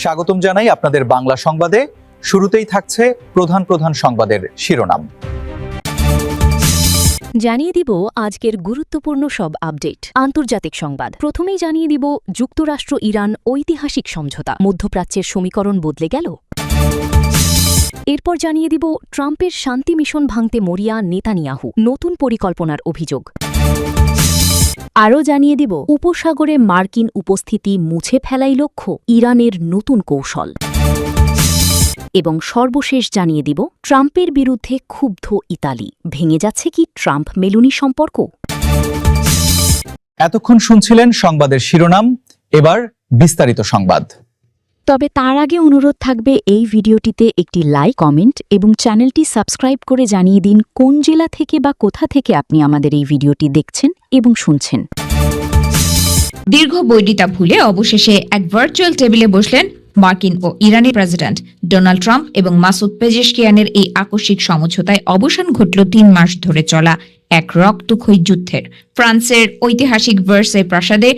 স্বাগতম জানাই আপনাদের বাংলা সংবাদে। শুরুতেই থাকছে প্রধান প্রধান সংবাদের শিরোনাম। জানিয়ে দিব আজকের গুরুত্বপূর্ণ সব আপডেট। আন্তর্জাতিক সংবাদ প্রথমেই জানিয়ে দিব যুক্তরাষ্ট্র ইরান ঐতিহাসিক সমঝোতা, মধ্যপ্রাচ্যের সমীকরণ বদলে গেল। এরপর জানিয়ে দিব ট্রাম্পের শান্তি মিশন ভাঙতে মরিয়া নেতানিয়াহু, নতুন পরিকল্পনার অভিযোগ। আরও জানিয়ে দিব উপসাগরে মার্কিন উপস্থিতি মুছে ফেলাই লক্ষ্য, ইরানের নতুন কৌশল। এবং সর্বশেষ জানিয়ে দিব ট্রাম্পের বিরুদ্ধে ক্ষুব্ধ ইতালি, ভেঙে যাচ্ছে কি ট্রাম্প মেলোনি সম্পর্ক। এতক্ষণ শুনছিলেন সংবাদের শিরোনাম, এবার বিস্তারিত সংবাদ। তবে তার আগে অনুরোধ থাকবে এই ভিডিওটিতে একটি লাইক, কমেন্ট এবং চ্যানেলটি সাবস্ক্রাইব করে জানিয়ে দিন কোন জেলা থেকে বা কোথা থেকে আপনি আমাদের এই ভিডিওটি দেখছেন এবং শুনছেন। দীর্ঘ বৈরিতা ভুলে অবশেষে এক ভার্চুয়াল টেবিলে বসলেন মার্কিন ও ইরানি প্রেসিডেন্ট ডোনাল্ড ট্রাম্প এবং মাসুদ পেজেশকিয়ানের এই আকস্মিক সমঝোতায় অবসান ঘটল ৩ মাস ধরে চলা এক রক্তক্ষয়ী যুদ্ধের। ফ্রান্সের ঐতিহাসিক ভার্সাই প্রাসাদে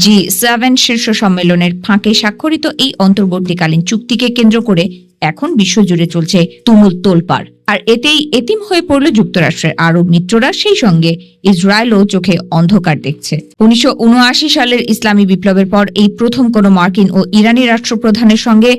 G7 শীর্ষ সম্মেলনের ফাঁকে স্বাক্ষরিত এই অন্তর্বর্তীকালীন চুক্তিকে কেন্দ্র করে এখন বিশ্বজুড়ে চলছে তুমুল তোলপাড়। আর এতেই এতিম হয়ে পড়ল যুক্তরাষ্ট্রের আরব মিত্ররা, সেই সঙ্গে ইসরায়েলও চোখে অন্ধকার দেখছে। ১৯৭৯ সালের ইসলামী বিপ্লবের পর এই প্রথম কোনো মার্কিন ও ইরানি রাষ্ট্রপ্রধানের সঙ্গে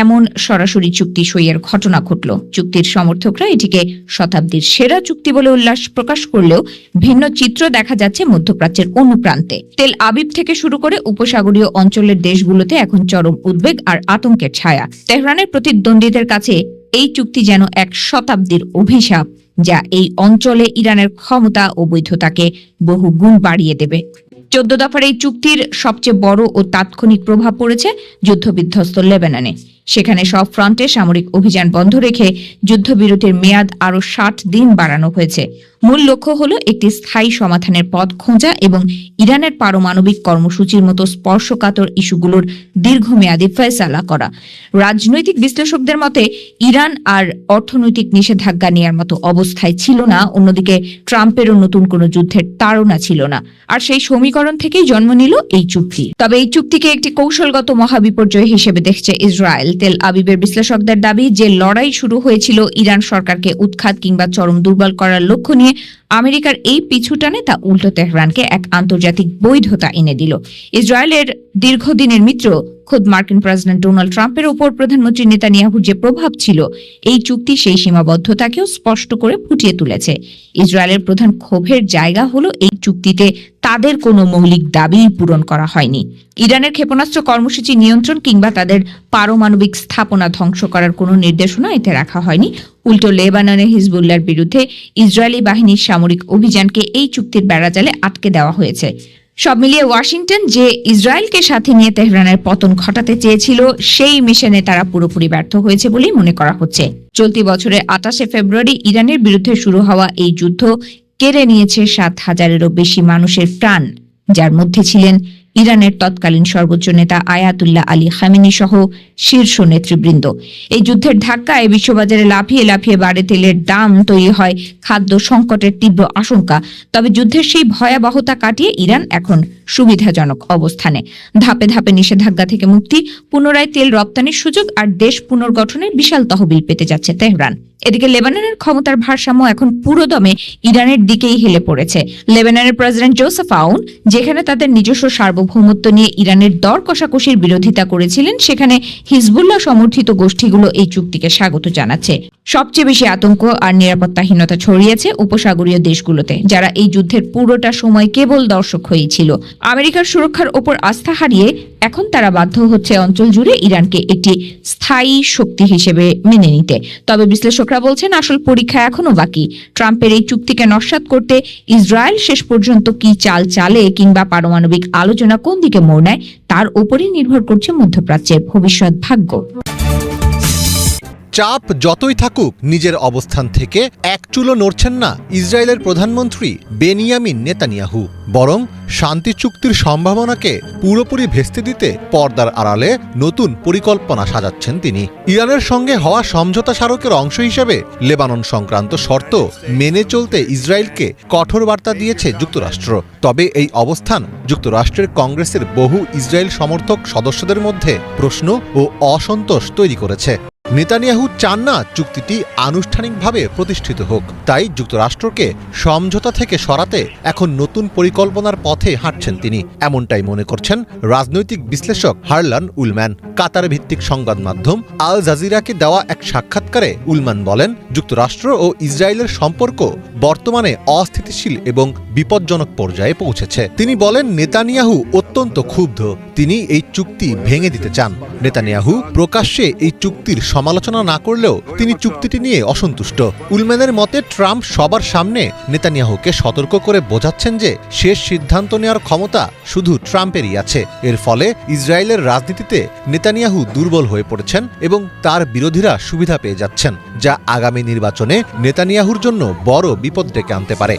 এমন সরাসরি চুক্তি সইয়ের ঘটনা ঘটল। চুক্তির সমর্থকরা এটিকে শতাব্দীর সেরা চুক্তি বলে উল্লাস প্রকাশ করলেও ভিন্ন চিত্র দেখা যাচ্ছে মধ্যপ্রাচ্যের অন্য প্রান্তে। তেল আবিব থেকে শুরু করে উপসাগরীয় অঞ্চলের দেশগুলোতে এখন চরম উদ্বেগ আর আতঙ্কের ছায়া। তেহরানের প্রতিদ্বন্দ্বীদের কাছে এই চুক্তি যেন এক শতাব্দীর অভিশাপ, যা এই অঞ্চলে ইরানের ক্ষমতা ও বৈধতাকে বহু গুণ বাড়িয়ে দেবে। ১৪ দফার এই চুক্তির সবচেয়ে বড় ও তাৎক্ষণিক প্রভাব পড়েছে যুদ্ধবিধ্বস্ত লেবাননে। সেখানে সব ফ্রন্টে সামরিক অভিযান বন্ধ রেখে যুদ্ধবিরতির মেয়াদ আরও ৬০ দিন বাড়ানো হয়েছে। মূল লক্ষ্য হল একটি স্থায়ী সমাধানের পথ খোঁজা এবং ইরানের পারমাণবিক কর্মসূচির মতো স্পর্শকাতর ইস্যুগুলোর দীর্ঘমেয়াদী ফয়সালা করা। রাজনৈতিক বিশ্লেষকদের মতে ইরান আর অর্থনৈতিক নিষেধাজ্ঞা নেওয়ার মতো অবস্থায় ছিল না, অন্যদিকে ট্রাম্পেরও নতুন কোনো যুদ্ধের তাড়না ছিল না। আর সেই সমীকরণ থেকেই জন্ম নিল এই চুক্তি। তবে এই চুক্তিকে একটি কৌশলগত মহাবিপর্যয় হিসেবে দেখছে ইসরায়েল। তেল আবিবের বিশ্লেষকদের দাবি যে লড়াই শুরু হয়েছিল ইরান সরকারকে উৎখাত কিংবা চরম দুর্বল করার লক্ষ্য নিয়ে, আমেরিকার এই পিছুটানে তা উল্টো তেহরানকে এক আন্তর্জাতিক বৈধতা এনে দিল। ইসরায়েলের দীর্ঘদিনের মিত্র খোদ মার্কিন প্রেসিডেন্ট ডোনাল্ড ট্রাম্পের উপর প্রধানমন্ত্রী নেতানিয়াহুর যে প্রভাব ছিল, এই চুক্তি সেই সীমাবদ্ধতাকেও স্পষ্ট করে ফুটিয়ে তুলেছে। ইসরায়েলের প্রধান ক্ষোভের জায়গা হলো এই চুক্তিতে তাদের কোনো মৌলিক দাবি পূরণ করা হয়নি। ইরানের ক্ষেপণাস্ত্র কর্মসূচি নিয়ন্ত্রণ কিংবা তাদের পারমাণবিক স্থাপনা ধ্বংস করার কোনো নির্দেশনা এতে রাখা হয়নি। উল্টো লেবাননে হিজবুল্লাহর বিরুদ্ধে ইসরায়েলি বাহিনীর সামরিক অভিযানকে এই চুক্তির বেড়াজালে আটকে দেওয়া হয়েছে। সব মিলিয়ে ওয়াশিংটন যে ইসরায়েলকে সাথে নিয়ে তেহরানের পতন ঘটাতে চেয়েছিল, সেই মিশনে তারা পুরোপুরি ব্যর্থ হয়েছে বলেই মনে করা হচ্ছে। চলতি বছরের ২৮ ফেব্রুয়ারি ইরানের বিরুদ্ধে শুরু হওয়া এই যুদ্ধ কেড়ে নিয়েছে ৭,০০০-এরও বেশি মানুষের প্রাণ, যার মধ্যে ছিলেন ইরানের তৎকালীন সর্বোচ্চ নেতা আয়াতুল্লাহ আলী খামেনি সহ শীর্ষ নেতৃবৃন্দ। এই যুদ্ধের ধাক্কায় বিশ্ববাজারে লাফিয়ে লাফিয়ে বাড়ে তেলের দাম, তৈরি হয় খাদ্য সংকটের তীব্র আশঙ্কা। তবে যুদ্ধের সেই ভয়াবহতা কাটিয়ে ইরান এখন সুবিধাজনক অবস্থানে। ধাপে ধাপে নিষেধাজ্ঞা থেকে মুক্তি, পুনরায় তেল রপ্তানির সুযোগ আর দেশ পুনর্গঠনের বিশাল তহবিল পেতে যাচ্ছে তেহরান। এদিকে লেবাননের ক্ষমতার ভারসাম্য এখন পুরোদমে ইরানের দিকেই হেলে পড়েছে। লেবাননের প্রেসিডেন্ট জোসেফ আউন যেখানে তাদের নিজস্ব সার্বভৌমত্ব নিয়ে ইরানের দর কষাকষির বিরোধিতা করেছিলেন, সেখানে হিজবুল্লাহ সমর্থিত গোষ্ঠীগুলো এই চুক্তিকে স্বাগত জানাচ্ছে। সবচেয়ে বেশি আতঙ্ক আর নিরাপত্তাহীনতা ছড়িয়েছে উপসাগরীয় দেশগুলোতে, যারা এই যুদ্ধের পুরোটা সময় কেবল দর্শক হয়েই ছিল। আমেরিকার সুরক্ষার ওপর আস্থা হারিয়ে এখন তারা বাধ্য হচ্ছে অঞ্চল জুড়ে ইরানকে একটি স্থায়ী শক্তি হিসেবে মেনে নিতে। তবে বিশ্লেষকরা বলছেন আসল পরীক্ষা এখনো বাকি। ট্রাম্পের এই চুক্তিকে নস্যাৎ করতে ইসরায়েল শেষ পর্যন্ত কি চাল চালে কিংবা পারমাণবিক আলোচনা কোন দিকে মোড় নেয়, তার উপরই নির্ভর করছে মধ্যপ্রাচ্যের ভবিষ্যৎ ভাগ্য। চাপ যতই থাকুক নিজের অবস্থান থেকে এক চুলও নড়ছেন না ইসরায়েলের প্রধানমন্ত্রী বেনিয়ামিন নেতানিয়াহু, বরং শান্তি চুক্তির সম্ভাবনাকে পুরোপুরি ভেস্তে দিতে পর্দার আড়ালে নতুন পরিকল্পনা সাজাচ্ছেন তিনি। ইরানের সঙ্গে হওয়া সমঝোতা স্মারকের অংশ হিসেবে লেবানন সংক্রান্ত শর্ত মেনে চলতে ইসরায়েলকে কঠোর বার্তা দিয়েছে যুক্তরাষ্ট্র। তবে এই অবস্থান যুক্তরাষ্ট্রের কংগ্রেসের বহু ইসরায়েল সমর্থক সদস্যদের মধ্যে প্রশ্ন ও অসন্তোষ তৈরি করেছে। নেতানিয়াহু চান না চুক্তিটি আনুষ্ঠানিকভাবে প্রতিষ্ঠিত হোক, তাই যুক্তরাষ্ট্রকে সমঝোতা থেকে সরাতে এখন নতুন পরিকল্পনার পথে হাঁটছেন তিনি, এমনটাই মনে করছেন রাজনৈতিক বিশ্লেষক হারলান উলম্যান। কাতার ভিত্তিক সংবাদ মাধ্যম আল জাজিরাকে দেওয়া এক সাক্ষাৎকারে উলম্যান বলেন, যুক্তরাষ্ট্র ও ইসরায়েলের সম্পর্ক বর্তমানে অস্থিতিশীল এবং বিপজ্জনক পর্যায়ে পৌঁছেছে। তিনি বলেন, নেতানিয়াহু অত্যন্ত ক্ষুব্ধ, তিনি এই চুক্তি ভেঙে দিতে চান। নেতানিয়াহু প্রকাশ্যে এই চুক্তির সমালোচনা না করলেও তিনি চুক্তিটি নিয়ে অসন্তুষ্ট। উলম্যানের মতে ট্রাম্প সবার সামনে নেতানিয়াহুকে সতর্ক করে বোঝাচ্ছেন যে শেষ সিদ্ধান্ত নেওয়ার ক্ষমতা শুধু ট্রাম্পেরই আছে। এর ফলে ইসরায়েলের রাজনীতিতে নেতানিয়াহু দুর্বল হয়ে পড়েছেন এবং তার বিরোধীরা সুবিধা পেয়ে যাচ্ছেন, যা আগামী নির্বাচনে নেতানিয়াহুর জন্য বড় বিপদ ডেকে আনতে পারে।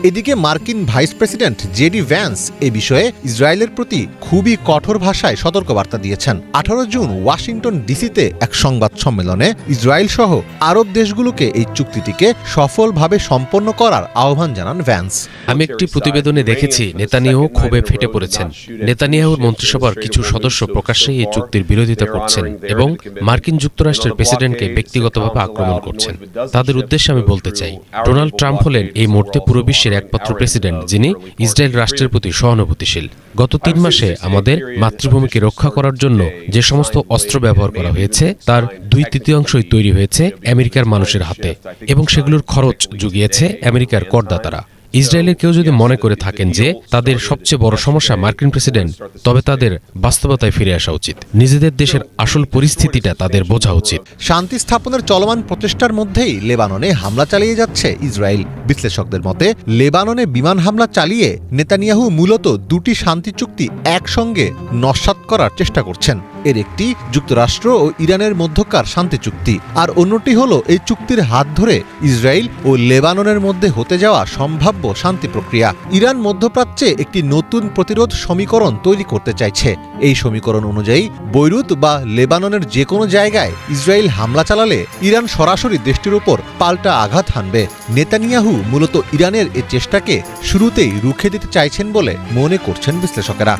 এদিকে মার্কিন ভাইস প্রেসিডেন্ট জেডি ভ্যান্স এ বিষয়ে ইসরায়েলের প্রতি খুবই কঠোর ভাষায় সতর্কবার্তা দিয়েছেন। 18 জুন ওয়াশিংটন ডিসিতে এক সংবাদ সম্মেলনে ইসরায়েল সহ আরব দেশগুলোকে এই চুক্তিটিকে সফলভাবে সম্পন্ন করার আহ্বান জানান ভ্যান্স। আমি একটি প্রতিবেদনে দেখেছি নেতানিয়াহু ক্ষোভে ফেটে পড়েছেন। নেতানিয়াহুর মন্ত্রিসভার কিছু সদস্য প্রকাশ্যেই এই চুক্তির বিরোধিতা করছেন এবং মার্কিন যুক্তরাষ্ট্রের প্রেসিডেন্টকে ব্যক্তিগতভাবে আক্রমণ করছেন। তাদের উদ্দেশ্যে আমি বলতে চাই, ডোনাল্ড ট্রাম্প হলেন এই মুহূর্তে পুরো বিশ্বের একমাত্র প্রেসিডেন্ট যিনি ইসরায়েল রাষ্ট্রের প্রতি সহানুভূতিশীল। গত 3 মাসে আমাদের মাতৃভূমিকে রক্ষা করার জন্য যে সমস্ত অস্ত্র ব্যবহার করা হয়েছে তার 2/3 তৈরি হয়েছে আমেরিকার মানুষের হাতে এবং সেগুলোর খরচ জুগিয়েছে আমেরিকার করদাতারা। ইসরায়েলের কেউ যদি মনে করে থাকেন যে তাদের সবচেয়ে বড় সমস্যা মার্কিন প্রেসিডেন্ট, তবে তাদের বাস্তবতায় ফিরে আসা উচিত। নিজেদের দেশের আসল পরিস্থিতিটা তাদের বোঝা উচিত। শান্তি স্থাপনের চলমান প্রচেষ্টার মধ্যেই লেবাননে হামলা চালিয়ে যাচ্ছে ইসরায়েল। বিশ্লেষকদের মতে লেবাননে বিমান হামলা চালিয়ে নেতানিয়াহু মূলত 2টি শান্তি চুক্তি একসঙ্গে নস্যাৎ করার চেষ্টা করছেন। এর একটি যুক্তরাষ্ট্র ও ইরানের মধ্যকার শান্তি চুক্তি, আর অন্যটি হলো এই চুক্তির হাত ধরে ইসরায়েল ও লেবাননের মধ্যে হতে যাওয়া সম্ভাব্য শান্তি প্রক্রিয়া। ইরান মধ্যপ্রাচ্যে একটি নতুন প্রতিরোধ সমীকরণ তৈরি করতে চাইছে। এই সমীকরণ অনুযায়ী বৈরুত বা লেবাননের যে কোনো জায়গায় ইসরায়েল হামলা চালালে ইরান সরাসরি দেশটির উপর পাল্টা আঘাত হানবে। নেতানিয়াহু মূলত ইরানের এই চেষ্টাকে শুরুতেই রুখে দিতে চাইছেন বলে মনে করছেন বিশ্লেষকেরা।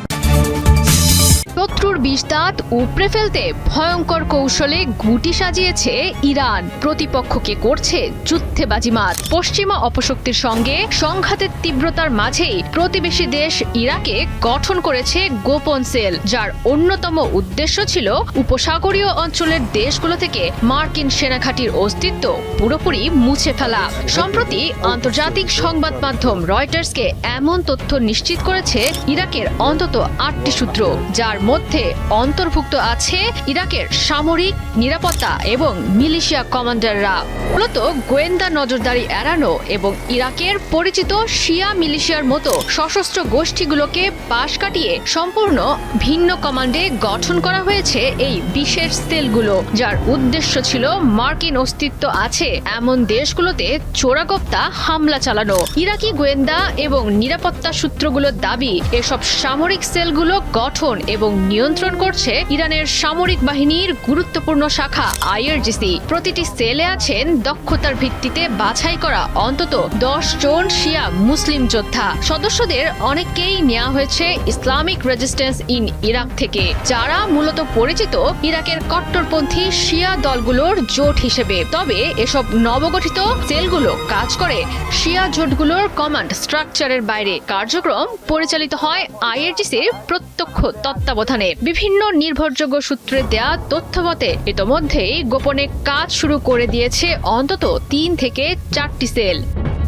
শত্রুর বিষ দাঁত উপড়ে ফেলতে ভয়ঙ্কর কৌশলে গুটি সাজিয়েছে ইরান, প্রতিপক্ষকে করছে যুদ্ধে বাজিমাত। পশ্চিমা অপশক্তির সঙ্গে সংঘাতের তীব্রতার মাঝেই প্রতিবেশী দেশ ইরাকে গঠন করেছে গোপন সেল, যার অন্যতম উদ্দেশ্য ছিল উপসাগরীয় অঞ্চলের দেশগুলো থেকে মার্কিন সেনাঘাঁটির অস্তিত্ব পুরোপুরি মুছে ফেলা। সম্প্রতি আন্তর্জাতিক সংবাদ মাধ্যম রয়টার্সকে এমন তথ্য নিশ্চিত করেছে ইরাকের অন্তত 8টি সূত্র, যার মধ্যে অন্তর্ভুক্ত আছে ইরাকের সামরিক, নিরাপত্তা এবং মিলিশিয়া কমান্ডাররা। মূলত গোয়েন্দা নজরদারি এড়ানো এবং ইরাকের পরিচিত শিয়া মিলিশিয়ার মতো সশস্ত্র গোষ্ঠীগুলোকে পাশ কাটিয়ে সম্পূর্ণ ভিন্ন কমান্ডে গঠন করা হয়েছে এই বিশেষ সেলগুলো, যার উদ্দেশ্য ছিল মার্কিন অস্তিত্ব আছে এমন দেশগুলোতে চোরাগোপ্তা হামলা চালানো। ইরাকি গোয়েন্দা এবং নিরাপত্তা সূত্রগুলোর দাবি, এসব সামরিক সেলগুলো গঠন এবং নিয়ন্ত্রণ করছে ইরানের সামরিক বাহিনীর গুরুত্বপূর্ণ শাখা IRGC। প্রতিটি সেলে আছেন দক্ষতার ভিত্তিতে বাছাই করা অন্তত 10 জন শিয়া মুসলিম যোদ্ধা। সদস্যদের অনেককেই নেওয়া হয়েছে ইসলামিক রেজিস্ট্যান্স ইন ইরাক থেকে, যারা মূলত পরিচিত ইরাকের কট্টরপন্থী শিয়া দলগুলোর জোট হিসেবে। তবে এসব নবগঠিত সেলগুলো কাজ করে শিয়া জোটগুলোর কমান্ড স্ট্রাকচারের বাইরে। কার্যক্রম পরিচালিত হয় IRGCর প্রত্যক্ষ তত্ত্বাবধানে। বিভিন্ন নির্ভরযোগ্য সূত্রে দেয়া তথ্য মতে ইতোমধ্যেই গোপনে কাজ শুরু করে দিয়েছে অন্তত 3 থেকে 4টি সেল।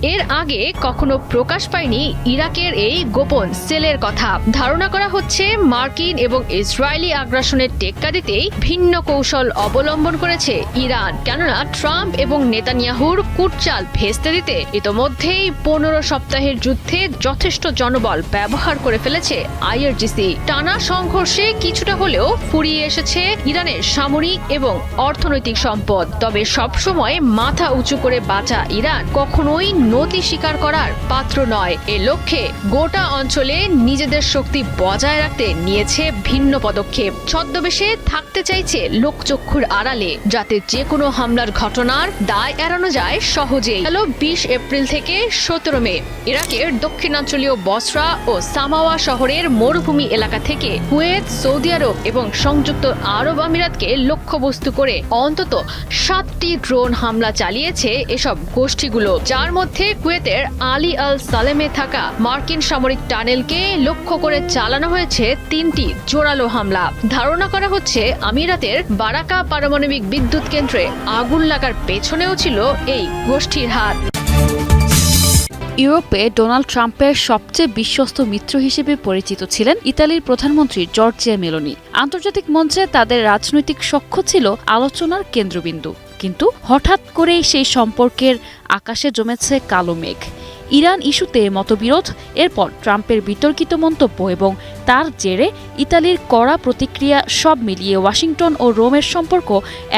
এর আগে কখনো প্রকাশ পায়নি ইরাকের এই গোপন সেলের কথা। ধারণা করা হচ্ছে মার্কিন এবং ইসরায়েলি আগ্রাসনের টেক্কা দিতেই ভিন্ন কৌশল অবলম্বন করেছে ইরান। কেননা ট্রাম্প এবং নেতানিয়াহুর কূটচাল ভেস্তে দিতে ইতোমধ্যেই 15 সপ্তাহের যুদ্ধে যথেষ্ট জনবল ব্যবহার করে ফেলেছে আইআরজিসি। টানা সংঘর্ষে কিছুটা হলেও ফুরিয়ে এসেছে ইরানের সামরিক এবং অর্থনৈতিক সম্পদ। তবে সবসময় মাথা উঁচু করে বাঁচা ইরান কখনোই নতি স্বীকার করার পাত্র নয়। এ লক্ষ্যে গোটা অঞ্চলে নিজেদের শক্তি বজায় রাখতে নিয়েছে ভিন্ন পদক্ষেপ। ছদ্মবেশে থাকতে চাইছে লোকচক্ষুর আড়ালে, যাতে যে কোনো হামলার ঘটনার দায় এড়ানো যায় সহজেই। গেল 20 এপ্রিল থেকে 17 মে ইরাকের দক্ষিণাঞ্চলীয় বসরা ও সামাওয়া শহরের মরুভূমি এলাকা থেকে কুয়েত, সৌদি আরব এবং সংযুক্ত আরব আমিরাতকে লক্ষ্যবস্তু করে অন্তত 7টি ড্রোন হামলা চালিয়েছে এসব গোষ্ঠীগুলো, যার মধ্যে কুয়েতের আলী আল সালেমে থাকা মার্কিন সামরিক টানেলকে লক্ষ্য করে চালানো হয়েছে 3টি জোরালো হামলা। ধারণা করা হচ্ছে আমিরাতের বারাকা পারমাণবিক বিদ্যুৎ কেন্দ্রে আগুন লাগার পেছনেও ছিল এই গোষ্ঠীর হাত। ইউরোপে ডোনাল্ড ট্রাম্পের সবচেয়ে বিশ্বস্ত মিত্র হিসেবে পরিচিত ছিলেন ইতালির প্রধানমন্ত্রী জর্জিয়া মেলোনি। আন্তর্জাতিক মঞ্চে তাদের রাজনৈতিক সখ্য ছিল আলোচনার কেন্দ্রবিন্দু, কিন্তু হঠাৎ করেই সেই সম্পর্কের আকাশে জমেছে কালো মেঘ। ইরান ইস্যুতে মতবিরোধ, এরপর ট্রাম্পের বিতর্কিত মন্তব্য এবং তার জেরে ইতালির কড়া প্রতিক্রিয়া, সব মিলিয়ে ওয়াশিংটন ও রোমের সম্পর্ক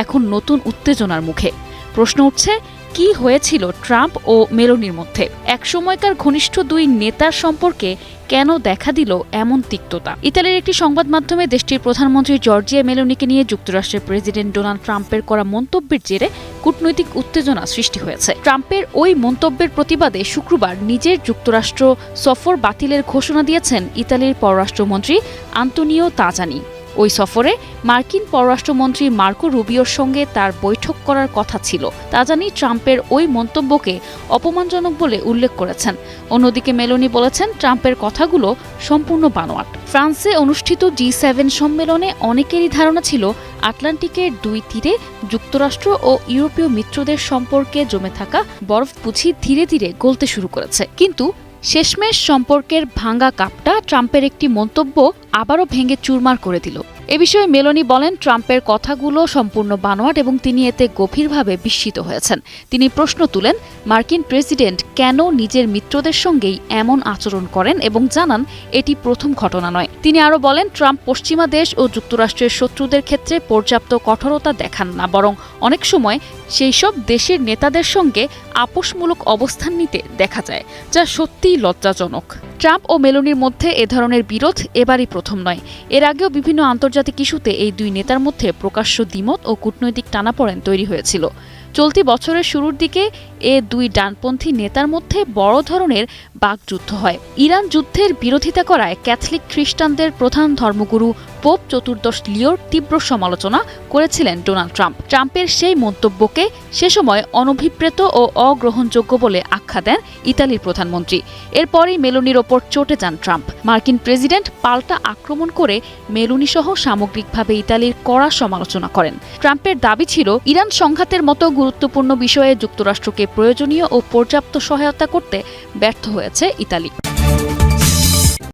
এখন নতুন উত্তেজনার মুখে। প্রশ্ন উঠছে, কি হয়েছিল ট্রাম্প ও মেলোনির মধ্যে? একসময়কার ঘনিষ্ঠ দুই নেতার সম্পর্কে কেন দেখা দিল এমন তিক্ততা? ইতালির একটি সংবাদ মাধ্যমে দেশটির প্রধানমন্ত্রী জর্জিয়া মেলোনিকে নিয়ে যুক্তরাষ্ট্রের প্রেসিডেন্ট ডোনাল্ড ট্রাম্পের করা মন্তব্যের জেরে কূটনৈতিক উত্তেজনা সৃষ্টি হয়েছে। ট্রাম্পের ওই মন্তব্যের প্রতিবাদে শুক্রবার নিজের যুক্তরাষ্ট্র সফর বাতিলের ঘোষণা দিয়েছেন ইতালির পররাষ্ট্রমন্ত্রী আন্তোনিও তাজানি। ওই সফরে মার্কিন পররাষ্ট্রমন্ত্রী মার্কো রুবিওর সঙ্গে তার বৈঠক করার কথা ছিল। তাজানি ট্রাম্পের ওই মন্তব্যকে অপমানজনক বলে উল্লেখ করেছেন। অন্যদিকে মেলোনি বলেছেন, ট্রাম্পের কথাগুলো সম্পূর্ণ বানোয়াট। ফ্রান্সে অনুষ্ঠিত G7 সম্মেলনে অনেকেরই ধারণা ছিল আটলান্টিকের দুই তীরে যুক্তরাষ্ট্র ও ইউরোপীয় মিত্রদের সম্পর্কে জমে থাকা বরফ বুঝি ধীরে ধীরে গলতে শুরু করেছে। কিন্তু শেষমেশ সম্পর্কের ভাঙা কাপটা ট্রাম্পের একটি মন্তব্য আবারও ভেঙে চুরমার করে দিল। এ বিষয়ে মেলোনি বলেন, ট্রাম্পের কথাগুলো সম্পূর্ণ বানোয়াট এবং তিনি এতে গভীরভাবে বিস্মিত হয়েছেন। তিনি প্রশ্ন তুলেন, মার্কিন প্রেসিডেন্ট কেন নিজের মিত্রদের সঙ্গেই এমন আচরণ করেন এবং জানান এটি প্রথম ঘটনা নয়। তিনি আরও বলেন, ট্রাম্প পশ্চিমা দেশ ও যুক্তরাষ্ট্রের শত্রুদের ক্ষেত্রে পর্যাপ্ত কঠোরতা দেখান না, বরং অনেক সময় সেই সব দেশের নেতাদের সঙ্গে আপোষমূলক অবস্থান নিতে দেখা যায়, যা সত্যিই লজ্জাজনক। ট্রাম্প ও মেলোনির মধ্যে এ ধরনের বিরোধ এবারই প্রথম নয়। এর আগেও বিভিন্ন আন্তর্জাতিক ইস্যুতে এই দুই নেতার মধ্যে প্রকাশ্য দ্বিমত ও কূটনৈতিক টানাপোড়েন তৈরি হয়েছিল। চলতি বছরের শুরুর দিকে এ দুই ডানপন্থী নেতার মধ্যে বড় ধরনের বাকযুদ্ধ হয়। ইরান যুদ্ধের বিরোধিতা করায় ক্যাথলিক খ্রিস্টানদের প্রধান ধর্মগুরু পোপ চতুর্দশ লিওর তীব্র সমালোচনা করেছিলেন ডোনাল্ড ট্রাম্প। ট্রাম্পের সেই মন্তব্যকে সে সময় অনভিপ্রেত ও অগ্রহণযোগ্য বলে আখ্যা দেন ইতালির প্রধানমন্ত্রী। এরপরই মেলোনির ওপর চটে যান ট্রাম্প। মার্কিন প্রেসিডেন্ট পাল্টা আক্রমণ করে মেলোনি সহ সামগ্রিকভাবে ইতালির কড়া সমালোচনা করেন। ট্রাম্পের দাবি ছিল, ইরান সংঘাতের মতো গুরুত্বপূর্ণ বিষয়ে যুক্তরাষ্ট্রকে প্রয়োজনীয় ও পর্যাপ্ত সহায়তা করতে ব্যর্থ হয়েছে ইতালি।